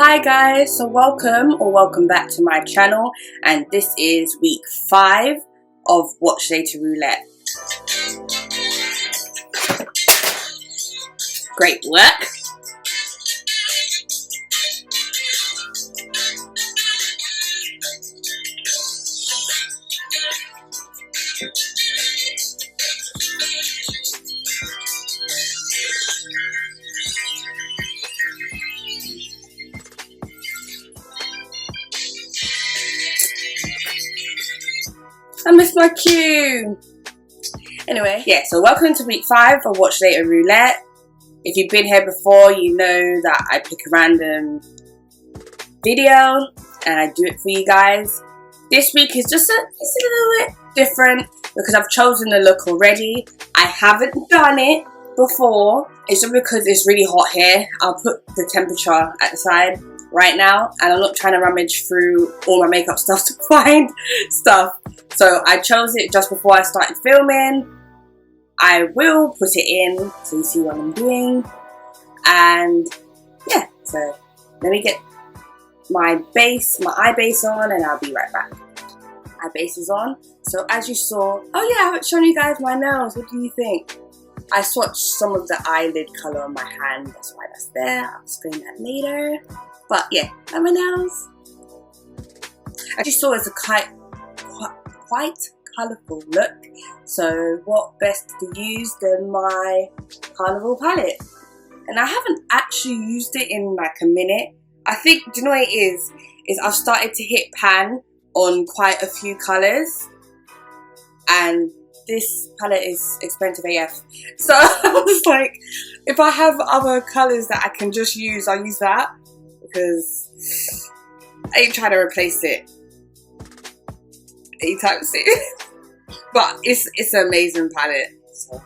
Hi guys, so welcome back to my channel, and this is week 5 of Watch Later Roulette. Great work. I missed my cue. Anyway, yeah, so welcome to week 5 of Watch Later Roulette. If you've been here before, you know that I pick a random video and I do it for you guys. This week is just a little bit different because I've chosen the look already. I haven't done it before. It's just because it's really hot here. I'll put the temperature at the side right now, and I'm not trying to rummage through all my makeup stuff to find stuff. So I chose it just before I started filming. I will put it in so you see what I'm doing. And yeah, so let me get my eye base on, and I'll be right back. Eye base is on. So as you saw, oh yeah, I haven't shown you guys my nails. What do you think? I swatched some of the eyelid colour on my hand. That's why that's there. I'll explain that later. But yeah, and my nails. As you saw, it's a quite colourful look. So what best to use than my carnival palette? And I haven't actually used it in like a minute. I think, do you know what it is I've started to hit pan on quite a few colours, and this palette is expensive AF. So I was like, if I have other colours that I can just use, I'll use that, because I ain't trying to replace it anytime soon. But it's an amazing palette, so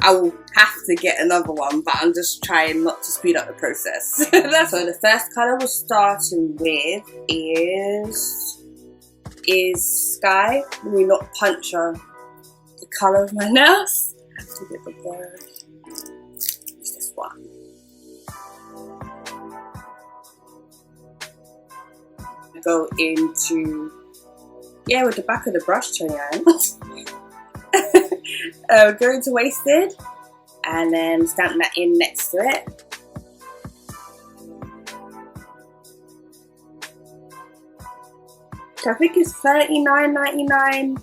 I will have to get another one, but I'm just trying not to speed up the process. So the first colour we're starting with is Sky. Let me not puncture the colour of my nails. I have to get the blur. It's this one. Go into, yeah, with the back of the brush, Toni-Anne. Go into Wasted, and then stamp that in next to it. So I think it's $39.99.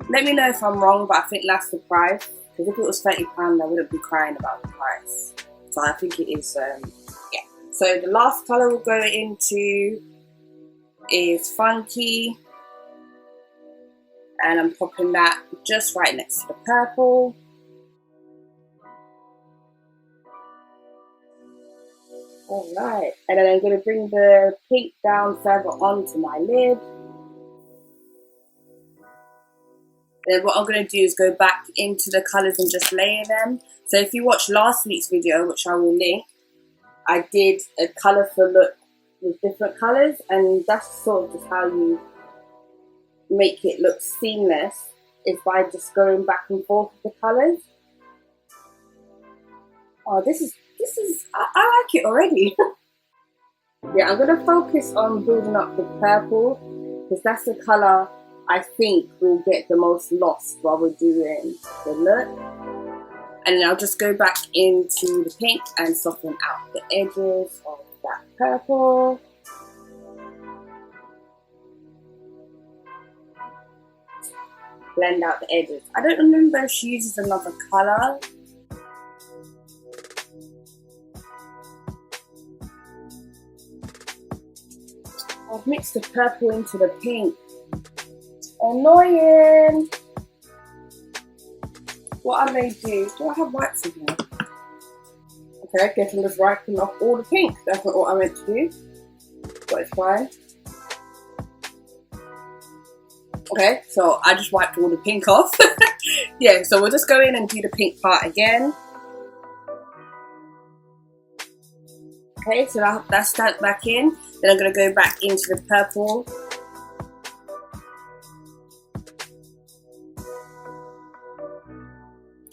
Let me know if I'm wrong, but I think that's the price. Because if it was £30, I wouldn't be crying about the price. So I think it is, yeah. So the last colour we'll go into is Funky. And I'm popping that just right next to the purple. Alright, and then I'm going to bring the pink down further onto my lid. Then what I'm going to do is go back into the colours and just layer them. So if you watched last week's video, which I will link, I did a colourful look with different colours, and that's sort of just how you make it look seamless, is by just going back and forth with the colours. Oh, this is I like it already. Yeah, I'm going to focus on building up the purple, because that's the colour I think will get the most lost while we're doing the look. And then I'll just go back into the pink and soften out the edges of that purple. Blend out the edges. I don't remember if she uses another colour. I've mixed the purple into the pink. Annoying! What I may do I have whites in here? Okay, I guess I'm just wiping off all the pink. That's not what I meant to do, but it's fine. Okay, so I just wiped all the pink off. Yeah, so we'll just go in and do the pink part again. Okay, so that's stamped back in. Then I'm going to go back into the purple.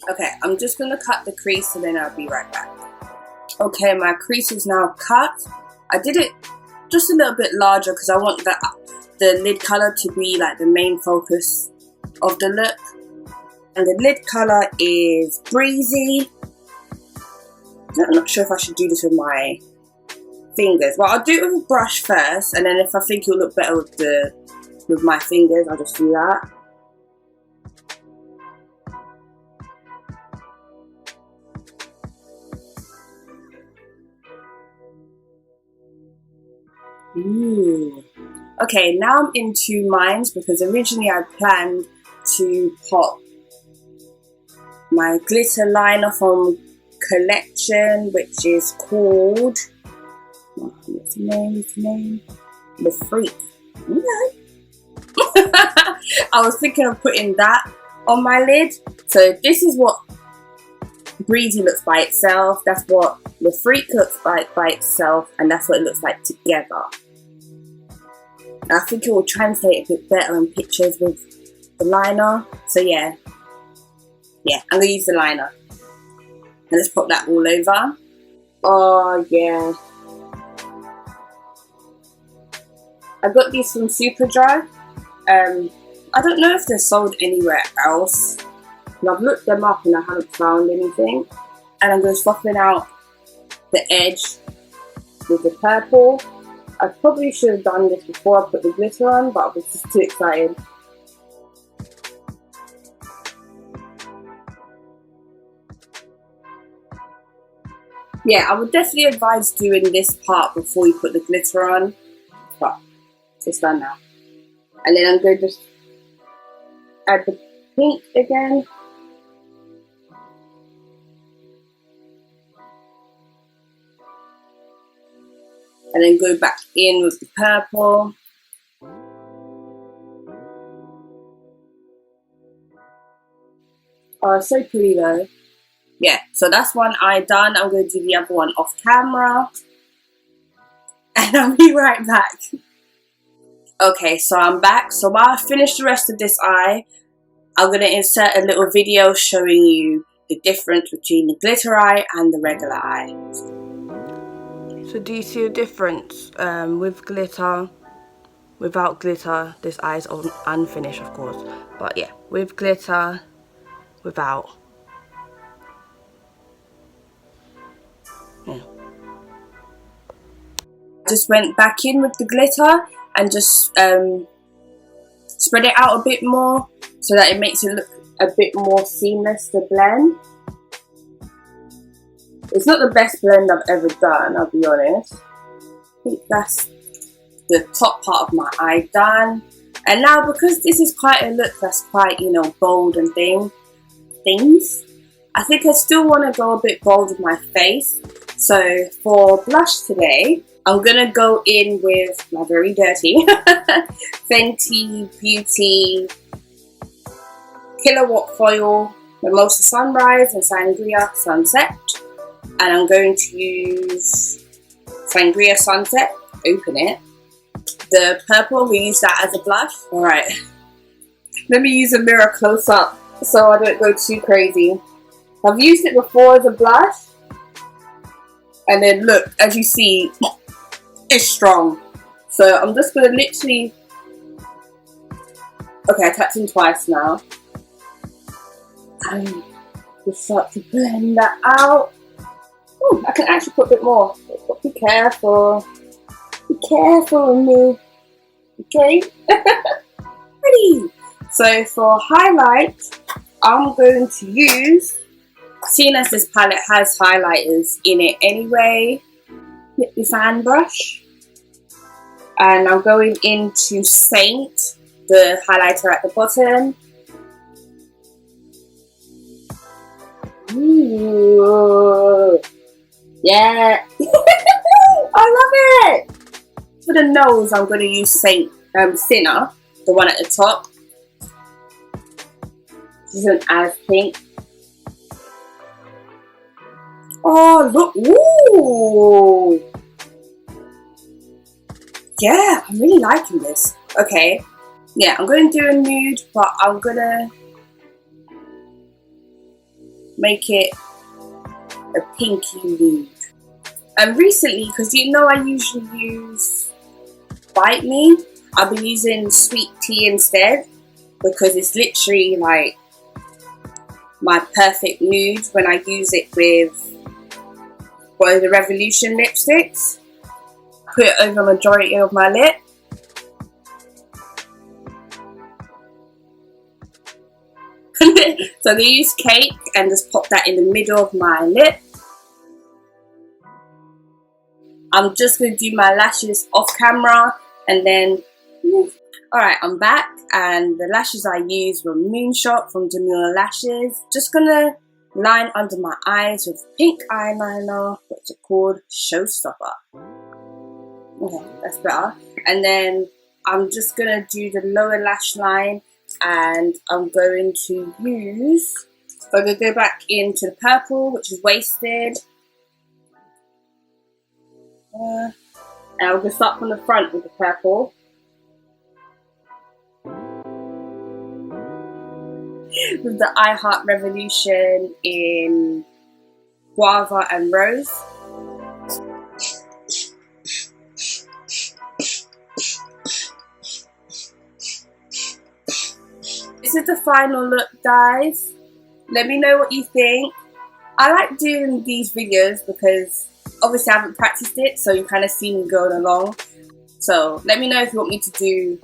Okay, I'm just going to cut the crease and then I'll be right back. Okay, my crease is now cut. I did it just a little bit larger because I want the lid colour to be like the main focus of the look. And the lid colour is Breezy. I'm not sure if I should do this with my fingers. Well, I'll do it with a brush first, and then if I think it'll look better with my fingers, I'll just do that. Ooh. Okay, now I'm in two minds because originally I planned to pop my glitter liner from collection, which is called, what's the name? The Freak. Okay. I was thinking of putting that on my lid. So this is what Breezy looks by itself, that's what the Freak looks like by itself, and that's what it looks like together. I think it will translate a bit better in pictures with the liner. So yeah, I'm gonna use the liner. And let's pop that all over. Oh yeah. I got these from Superdry. I don't know if they're sold anywhere else. I've looked them up and I haven't found anything. And I'm going to soften out the edge with the purple. I probably should have done this before I put the glitter on, but I was just too excited. Yeah, I would definitely advise doing this part before you put the glitter on, but it's done now. And then I'm going to just add the pink again. And then go back in with the purple. Oh, it's so pretty though. Yeah, so that's one eye done. I'm going to do the other one off camera. And I'll be right back. Okay, so I'm back. So while I finish the rest of this eye, I'm going to insert a little video showing you the difference between the glitter eye and the regular eye. So do you see a difference with glitter? Without glitter, this eye is unfinished, of course. But yeah, with glitter, without. Yeah. Just went back in with the glitter and just spread it out a bit more so that it makes it look a bit more seamless to blend. It's not the best blend I've ever done, I'll be honest. I think that's the top part of my eye done. And now, because this is quite a look that's quite, you know, bold and things, I think I still want to go a bit bold with my face. So for blush today, I'm going to go in with my very dirty Fenty Beauty Kilowatt Foil Mimosa Sunrise and Sangria Sunset. And I'm going to use Sangria Sunset, open it. The purple, we use that as a blush. Alright, let me use a mirror close up so I don't go too crazy. I've used it before as a blush. And then look, as you see, it's strong. So I'm just going to literally... Okay, I tapped in twice now. And just start to blend that out. Ooh, I can actually put a bit more. But be careful. Be careful with me. Okay? Ready. So for highlight, I'm going to use, seeing as this palette has highlighters in it anyway, hit the fan brush. And I'm going into Saint, the highlighter at the bottom. Ooh. Yeah. I love it. For the nose, I'm going to use Saint Sinner, the one at the top. This isn't as pink. Oh, look. Ooh. Yeah, I'm really liking this. Okay. Yeah, I'm going to do a nude, but I'm going to make it a pinky nude. And recently, because you know I usually use Bite Me, I've been using Sweet Tea instead, because it's literally like my perfect nude when I use it with one of the Revolution lipsticks. Put it over the majority of my lip. So I'm going to use Cake and just pop that in the middle of my lip. I'm just going to do my lashes off camera and then... Alright, I'm back, and the lashes I used were Moonshot from Demure Lashes. Just going to line under my eyes with pink eyeliner, what's it called? Showstopper. Okay, that's better. And then I'm just going to do the lower lash line, and I'm going to use... I'm going to go back into the purple, which is Wasted. And I'm going to start from the front with the purple. With the I Heart Revolution in Guava and Rose. This is the final look, guys. Let me know what you think. I like doing these videos because obviously I haven't practiced it, so you kind of see me going along. So let me know if you want me to do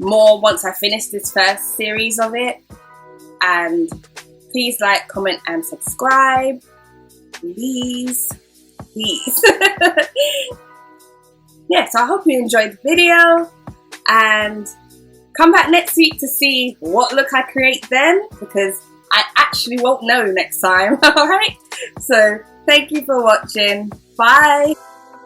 more once I finish this first series of it. And please like, comment and subscribe. Please. Yeah, so I hope you enjoyed the video, and come back next week to see what look I create then, because I actually won't know next time. Alright, so thank you for watching. Bye.